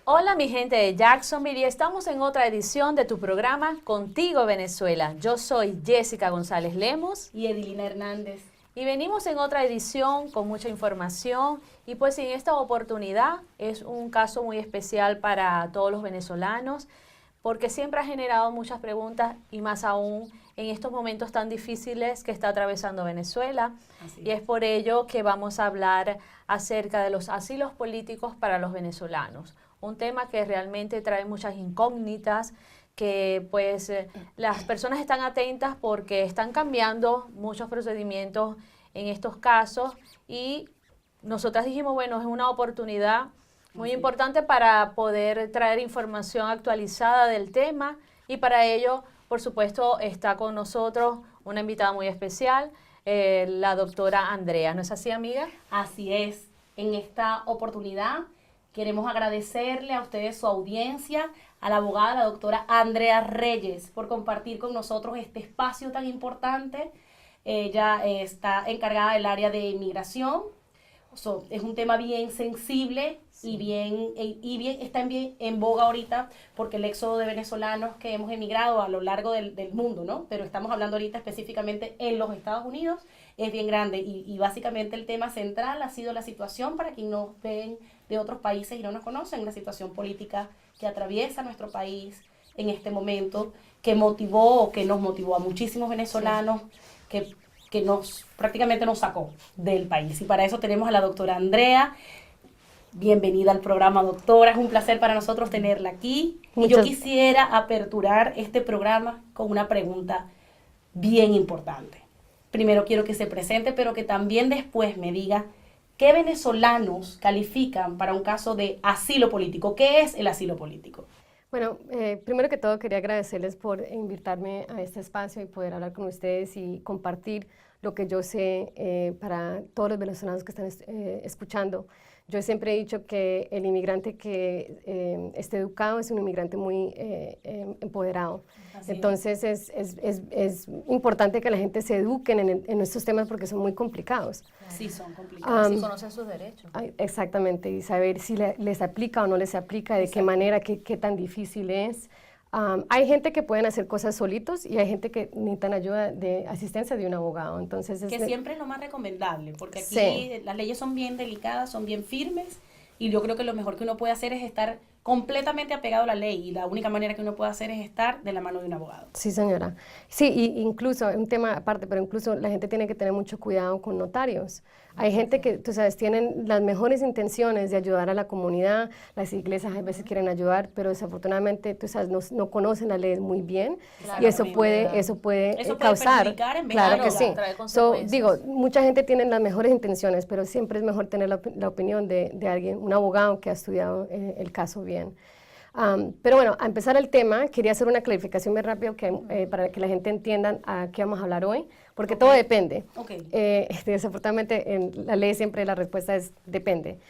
Hola mi gente de Jacksonville y estamos en otra edición de tu programa Contigo Venezuela. Yo soy Jessica González Lemos y Edilina Hernández. Y venimos en otra edición con mucha información y pues en esta oportunidad es un caso muy especial para todos los venezolanos porque siempre ha generado muchas preguntas y más aún en estos momentos tan difíciles que está atravesando Venezuela. Y es por ello que vamos a hablar acerca de los asilos políticos para los venezolanos. Un tema que realmente trae muchas incógnitas, que pues las personas están atentas porque están cambiando muchos procedimientos en estos casos y nosotras dijimos, bueno, es una oportunidad muy importante para poder traer información actualizada del tema y para ello, por supuesto, está con nosotros una invitada muy especial, la doctora Andrea. ¿No es así, amiga? Así es. En esta oportunidad queremos agradecerle a ustedes su audiencia, a la abogada, la doctora Andrea Reyes, por compartir con nosotros este espacio tan importante. Ella está encargada del área de inmigración. Es un tema bien sensible y bien está bien en boga ahorita porque el éxodo de venezolanos que hemos emigrado a lo largo del mundo, ¿no? Pero estamos hablando ahorita específicamente en los Estados Unidos, es bien grande y básicamente el tema central ha sido la situación, para quienes nos ven de otros países y no nos conocen, la situación política que atraviesa nuestro país en este momento, que nos motivó a muchísimos venezolanos, que prácticamente nos sacó del país. Y para eso tenemos a la doctora Andrea. Bienvenida al programa, doctora. Es un placer para nosotros tenerla aquí. Y yo quisiera aperturar este programa con una pregunta bien importante. Primero quiero que se presente, pero que también después me diga qué venezolanos califican para un caso de asilo político. ¿Qué es el asilo político? Bueno, primero que todo quería agradecerles por invitarme a este espacio y poder hablar con ustedes y compartir lo que yo sé para todos los venezolanos que están escuchando. Yo siempre he dicho que el inmigrante que esté educado es un inmigrante muy empoderado. Así Entonces es importante que la gente se eduque en estos temas porque son muy complicados. Sí, son complicados. Y conocen sus derechos. Exactamente, y saber si les aplica o no les aplica, de qué manera, qué tan difícil es. Hay gente que pueden hacer cosas solitos y hay gente que necesitan ayuda de asistencia de un abogado. Entonces que siempre es lo más recomendable, porque aquí sí. Las leyes son bien delicadas, son bien firmes, y yo creo que lo mejor que uno puede hacer es estar completamente apegado a la ley, y la única manera que uno puede hacer es estar de la mano de un abogado. Sí, señora. Sí, y incluso, un tema aparte, pero incluso la gente tiene que tener mucho cuidado con notarios. Hay gente que, tú sabes, tienen las mejores intenciones de ayudar a la comunidad, las iglesias a veces quieren ayudar, pero desafortunadamente, tú sabes, no conocen la ley muy bien, claro, y eso puede causar, claro que sí. Digo, mucha gente tiene las mejores intenciones, pero siempre es mejor tener la opinión de alguien, un abogado que ha estudiado el caso bien. Pero bueno, a empezar el tema, quería hacer una clarificación muy rápido para que la gente entienda a qué vamos a hablar hoy, porque todo depende. Desafortunadamente, en la ley siempre la respuesta es depende.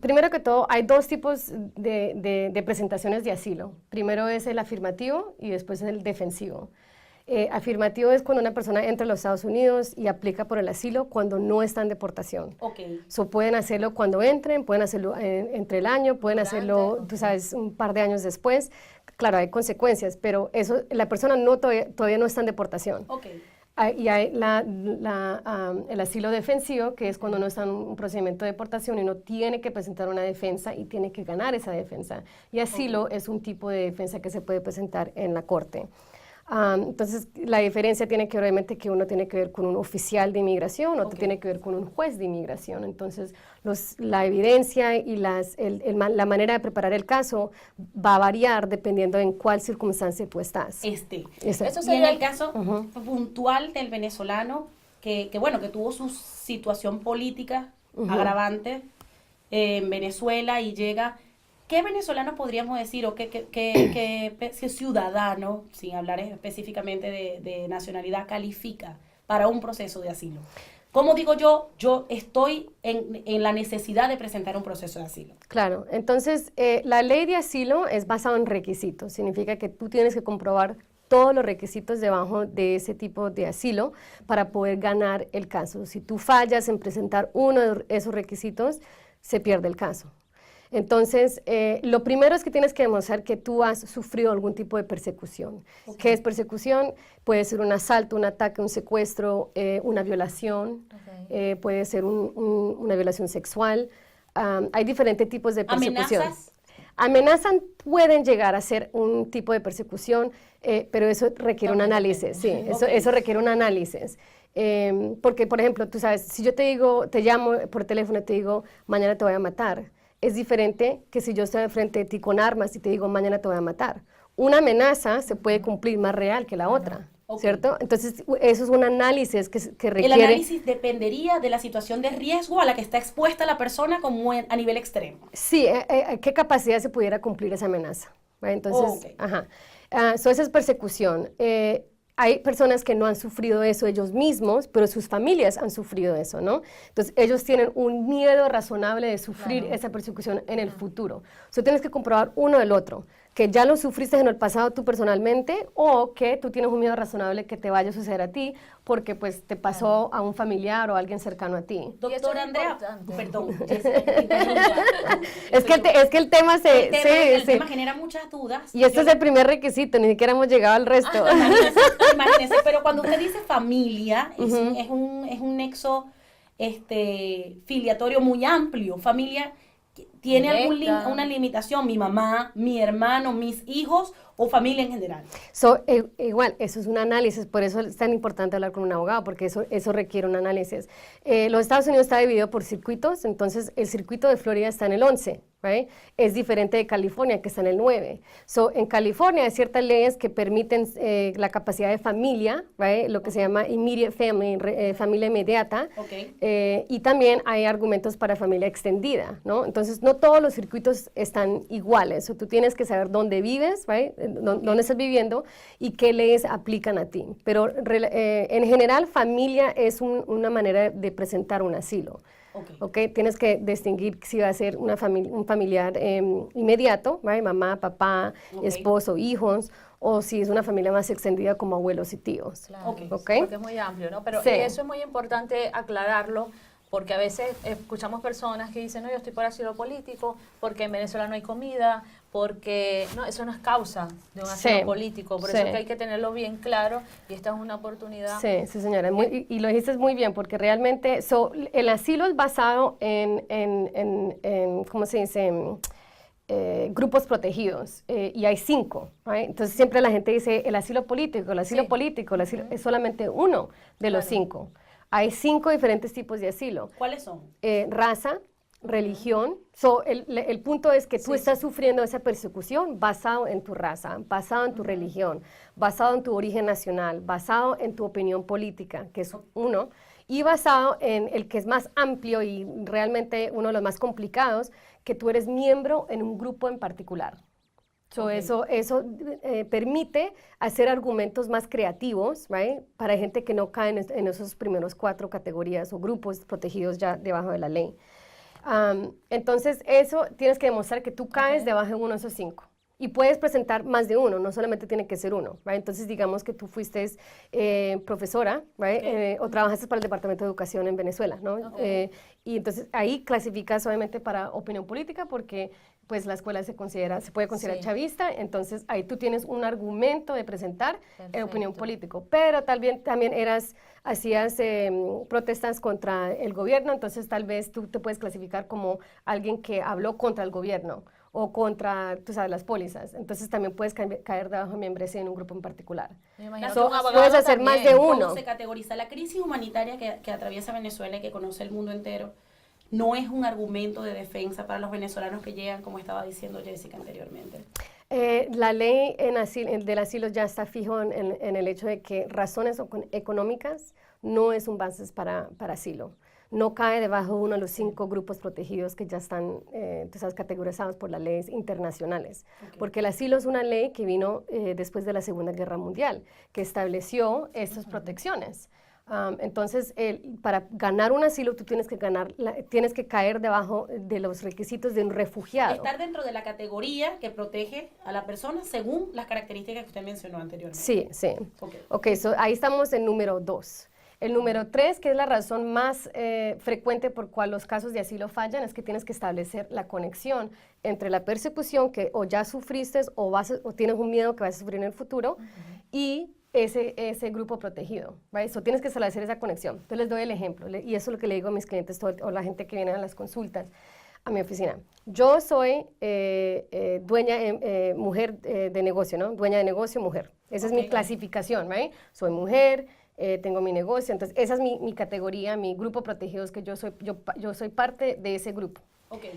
Primero que todo, hay dos tipos de presentaciones de asilo. Primero es el afirmativo y después el defensivo. Afirmativo es cuando una persona entra a los Estados Unidos y aplica por el asilo cuando no está en deportación. Pueden hacerlo cuando entren, pueden hacerlo entre el año, pueden hacerlo, tú sabes, un par de años después. Claro, hay consecuencias, pero eso, la persona todavía no está en deportación. Y hay el asilo defensivo, que es cuando no está en un procedimiento de deportación y uno tiene que presentar una defensa y tiene que ganar esa defensa. Y asilo es un tipo de defensa que se puede presentar en la corte. Entonces, la diferencia tiene que obviamente que uno tiene que ver con un oficial de inmigración, otro tiene que ver con un juez de inmigración. Entonces, la evidencia y la manera de preparar el caso va a variar dependiendo en cuál circunstancia tú estás. Eso sería el caso puntual del venezolano que tuvo su situación política agravante en Venezuela y llega. ¿Qué venezolano podríamos decir o qué ciudadano, sin hablar específicamente de nacionalidad, califica para un proceso de asilo? ¿Cómo digo yo estoy en la necesidad de presentar un proceso de asilo? Claro, entonces la ley de asilo es basada en requisitos, significa que tú tienes que comprobar todos los requisitos debajo de ese tipo de asilo para poder ganar el caso. Si tú fallas en presentar uno de esos requisitos, se pierde el caso. Entonces, lo primero es que tienes que demostrar que tú has sufrido algún tipo de persecución. ¿Qué es persecución? Puede ser un asalto, un ataque, un secuestro, una violación, puede ser una violación sexual. Hay diferentes tipos de persecución. ¿Amenazas? Amenazan, pueden llegar a ser un tipo de persecución, pero eso requiere un análisis, sí, eso requiere un análisis. Porque, por ejemplo, tú sabes, si yo te digo, te llamo por teléfono y te digo, mañana te voy a matar, es diferente que si yo estoy frente de ti con armas y te digo, mañana te voy a matar. Una amenaza se puede cumplir más real que la otra. ¿Cierto? Entonces, eso es un análisis que requiere... El análisis dependería de la situación de riesgo a la que está expuesta la persona como a nivel extremo. Sí, ¿qué capacidad se pudiera cumplir esa amenaza? ¿Vale? Entonces, esa es persecución. Hay personas que no han sufrido eso ellos mismos, pero sus familias han sufrido eso, ¿no? Entonces, ellos tienen un miedo razonable de sufrir esa persecución en el futuro. O sea, tienes que comprobar uno del otro, que ya lo sufriste en el pasado tú personalmente o que tú tienes un miedo razonable que te vaya a suceder a ti porque pues te pasó a un familiar o a alguien cercano a ti. Doctora Andrea, perdón. Es que el tema el tema genera muchas dudas. Y este es el primer requisito, ni siquiera hemos llegado al resto. Imagínese, pero cuando usted dice familia, es un nexo filiatorio muy amplio. Familia tiene una limitación, mi mamá, mi hermano, mis hijos o familia en general. Igual, eso es un análisis, por eso es tan importante hablar con un abogado, porque eso requiere un análisis. Los Estados Unidos está dividido por circuitos, entonces el circuito de Florida está en el 11, right? Es diferente de California, que está en el 9. En California hay ciertas leyes que permiten la capacidad de familia, right? Lo que se llama immediate family, familia inmediata, y también hay argumentos para familia extendida, ¿no? Entonces, no todos los circuitos están iguales, tú tienes que saber dónde vives, right? Dónde estás viviendo y qué leyes aplican a ti. Pero en general, familia es una manera de presentar un asilo. Tienes que distinguir si va a ser un familiar inmediato, ¿right? Mamá, papá, esposo, hijos, o si es una familia más extendida como abuelos y tíos. Claro, porque es muy amplio, ¿no? Pero eso es muy importante aclararlo, porque a veces escuchamos personas que dicen, no, yo estoy por asilo político, porque en Venezuela no hay comida, porque no, eso no es causa de un asilo político, por eso es que hay que tenerlo bien claro, y esta es una oportunidad. Sí, señora, y lo dijiste muy bien, porque realmente el asilo es basado en ¿cómo se dice?, grupos protegidos, y hay 5, right? Entonces siempre la gente dice, el asilo político, el asilo es solamente uno de los 5. Hay 5 diferentes tipos de asilo. ¿Cuáles son? Raza, religión. El punto es que tú estás sufriendo esa persecución basado en tu raza, basado en tu religión, basado en tu origen nacional, basado en tu opinión política, que es uno, y basado en el que es más amplio y realmente uno de los más complicados, que tú eres miembro en un grupo en particular. Eso permite hacer argumentos más creativos, right? Para gente que no cae en esos primeros 4 categorías o grupos protegidos ya debajo de la ley. Entonces, eso tienes que demostrar que tú caes debajo de uno de esos 5. Y puedes presentar más de uno, no solamente tiene que ser uno, right? Entonces, digamos que tú fuiste profesora, right? O trabajaste para el Departamento de Educación en Venezuela, ¿no? Y entonces ahí clasificas obviamente para opinión política porque pues la escuela se puede considerar chavista, entonces ahí tú tienes un argumento de presentar opinión político, pero también hacías protestas contra el gobierno, entonces tal vez tú te puedes clasificar como alguien que habló contra el gobierno o contra, tú sabes, las pólizas. Entonces también puedes caer debajo de membresía en un grupo en particular. Puedes hacer más de uno. ¿Cómo se categoriza? La crisis humanitaria que atraviesa Venezuela y que conoce el mundo entero no es un argumento de defensa para los venezolanos que llegan, como estaba diciendo Jessica anteriormente. La ley del asilo ya está fijo en el hecho de que razones económicas no es un base para asilo. No cae debajo de uno de los 5 grupos protegidos que ya están categorizados por las leyes internacionales. Porque el asilo es una ley que vino después de la Segunda Guerra Mundial, que estableció estas protecciones. Entonces, para ganar un asilo, tú tienes que caer debajo de los requisitos de un refugiado. Estar dentro de la categoría que protege a la persona según las características que usted mencionó anteriormente. Sí. Ahí estamos en número 2. El número 3, que es la razón más frecuente por cual los casos de asilo fallan, es que tienes que establecer la conexión entre la persecución que o ya sufriste o tienes un miedo que vas a sufrir en el futuro y ese grupo protegido, right? So tienes que establecer esa conexión. Entonces les doy el ejemplo, y eso es lo que le digo a mis clientes o la gente que viene a las consultas a mi oficina. Yo soy mujer de negocio, ¿no? Dueña de negocio, mujer. Esa es mi clasificación, right? Soy mujer, tengo mi negocio, entonces esa es mi categoría, mi grupo protegido, es que yo soy parte de ese grupo.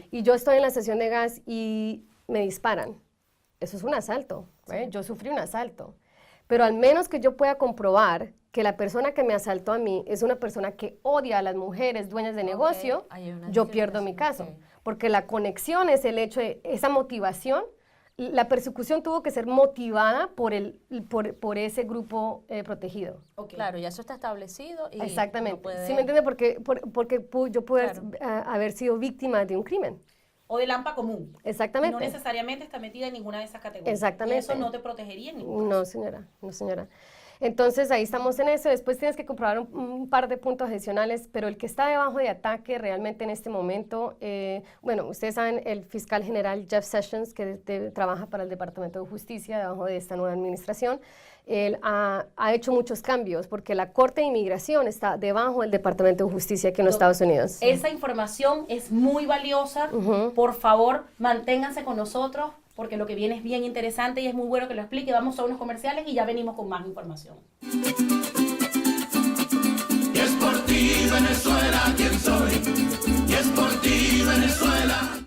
Y yo estoy en la estación de gas y me disparan. Eso es un asalto, right? Yo sufrí un asalto. Pero al menos que yo pueda comprobar que la persona que me asaltó a mí es una persona que odia a las mujeres dueñas de negocio, yo pierdo mi caso. Porque la conexión es el hecho de esa motivación. La persecución tuvo que ser motivada por ese grupo protegido. Claro, ya eso está establecido. Y exactamente. No puede... ¿Sí me entiende? Porque yo puedo haber sido víctima de un crimen. O del AMPA común. Exactamente. No necesariamente está metida en ninguna de esas categorías. Exactamente. Y eso no te protegería en ningún caso. No, señora. Entonces, ahí estamos en eso. Después tienes que comprobar un par de puntos adicionales, pero el que está debajo de ataque realmente en este momento, bueno, ustedes saben, el fiscal general Jeff Sessions, que trabaja para el Departamento de Justicia, debajo de esta nueva administración, él ha hecho muchos cambios, porque la Corte de Inmigración está debajo del Departamento de Justicia aquí en los Estados Unidos. Esa información es muy valiosa. Por favor, manténganse con nosotros, porque lo que viene es bien interesante y es muy bueno que lo explique. Vamos a unos comerciales y ya venimos con más información. Y es por ti, Venezuela, ¿quién soy? Y es por ti, Venezuela.